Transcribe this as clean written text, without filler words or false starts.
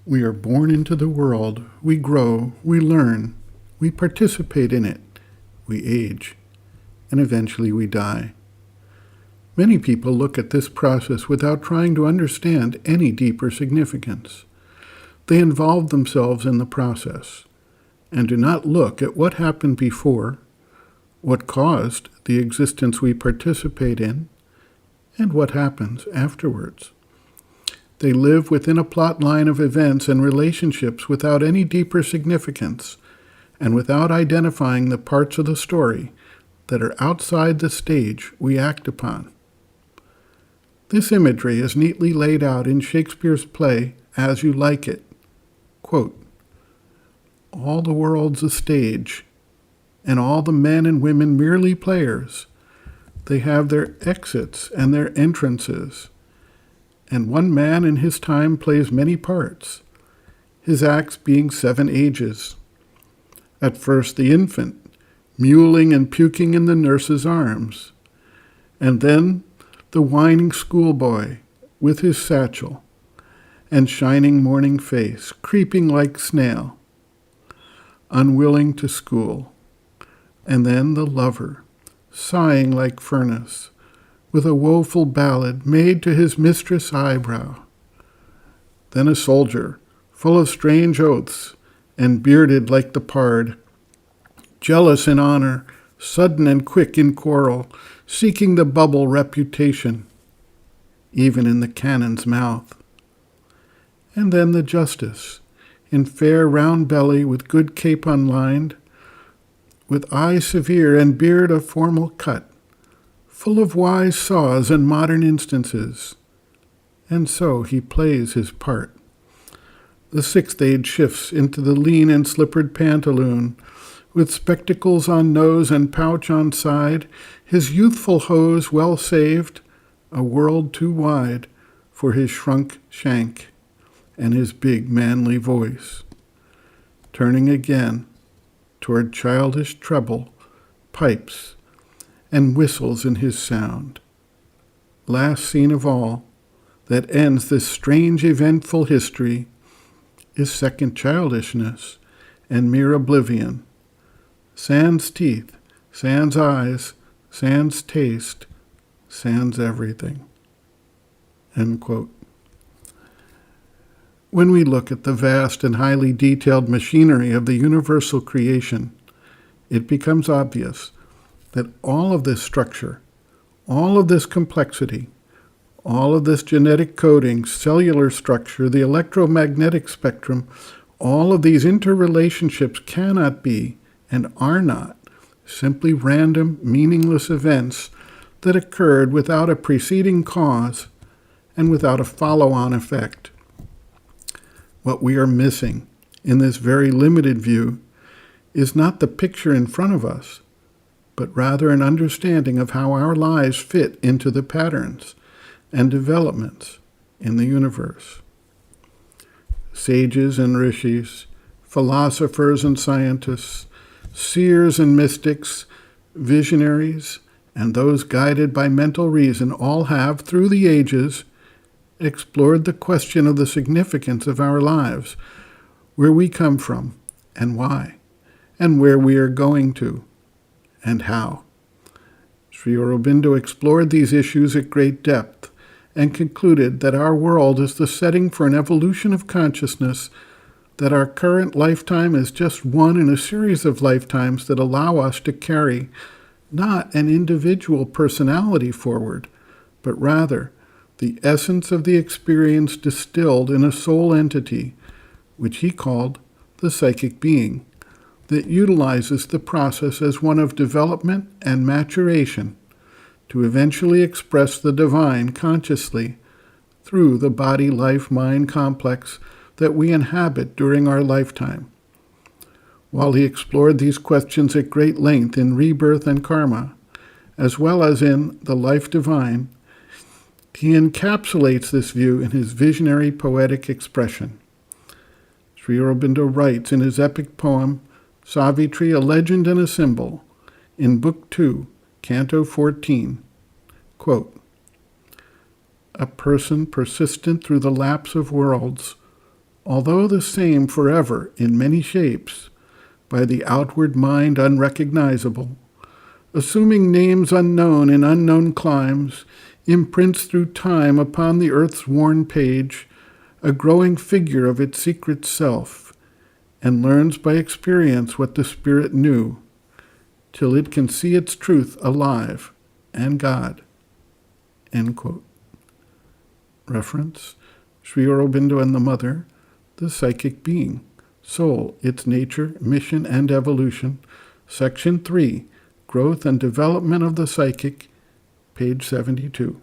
We are born into the world, we grow, we learn, we participate in it, we age, and eventually we die. Many people look at this process without trying to understand any deeper significance. They involve themselves in the process and do not look at what happened before, what caused the existence we participate in, and what happens afterwards. They live within a plot line of events and relationships without any deeper significance and without identifying the parts of the story that are outside the stage we act upon. This imagery is neatly laid out in Shakespeare's play As You Like It. Quote, "All the world's a stage, and all the men and women merely players. They have their exits and their entrances, and one man in his time plays many parts, his acts being 7 ages. At first the infant, mewling and puking in the nurse's arms, and then the whining schoolboy with his satchel and shining morning face, creeping like snail, unwilling to school, and then the lover, sighing like furnace, with a woeful ballad made to his mistress' eyebrow. Then a soldier, full of strange oaths, and bearded like the pard, jealous in honor, sudden and quick in quarrel, seeking the bubble reputation, even in the cannon's mouth. And then the justice, in fair round belly with good cape unlined, with eye severe and beard of formal cut, full of wise saws and modern instances. And so he plays his part. The 6th age shifts into the lean and slippered pantaloon, with spectacles on nose and pouch on side, his youthful hose well saved, a world too wide for his shrunk shank and his big manly voice, turning again toward childish treble, pipes, and whistles in his sound. Last scene of all, that ends this strange eventful history, is second childishness and mere oblivion. Sans teeth, sans eyes, sans taste, sans everything." End quote. When we look at the vast and highly detailed machinery of the universal creation, it becomes obvious that all of this structure, all of this complexity, all of this genetic coding, cellular structure, the electromagnetic spectrum, all of these interrelationships cannot be and are not simply random, meaningless events that occurred without a preceding cause and without a follow-on effect. What we are missing in this very limited view is not the picture in front of us, but rather an understanding of how our lives fit into the patterns and developments in the universe. Sages and rishis, philosophers and scientists, seers and mystics, visionaries, and those guided by mental reason all have, through the ages, explored the question of the significance of our lives, where we come from and why, and where we are going to and how. Sri Aurobindo explored these issues at great depth and concluded that our world is the setting for an evolution of consciousness, that our current lifetime is just one in a series of lifetimes that allow us to carry not an individual personality forward, but rather the essence of the experience distilled in a soul entity, which he called the psychic being, that utilizes the process as one of development and maturation to eventually express the divine consciously through the body-life-mind complex that we inhabit during our lifetime. While he explored these questions at great length in Rebirth and Karma, as well as in The Life Divine, he encapsulates this view in his visionary poetic expression. Sri Aurobindo writes in his epic poem, Savitri, a Legend and a Symbol, in Book 2, Canto 14, quote, "A person persistent through the lapse of worlds, although the same forever in many shapes, by the outward mind unrecognizable, assuming names unknown in unknown climes, imprints through time upon the earth's worn page a growing figure of its secret self, and learns by experience what the spirit knew, till it can see its truth alive and God. End quote. Reference, Sri Aurobindo and the Mother, The Psychic Being, Soul, Its Nature, Mission, and Evolution, Section 3, Growth and Development of the Psychic, page 72.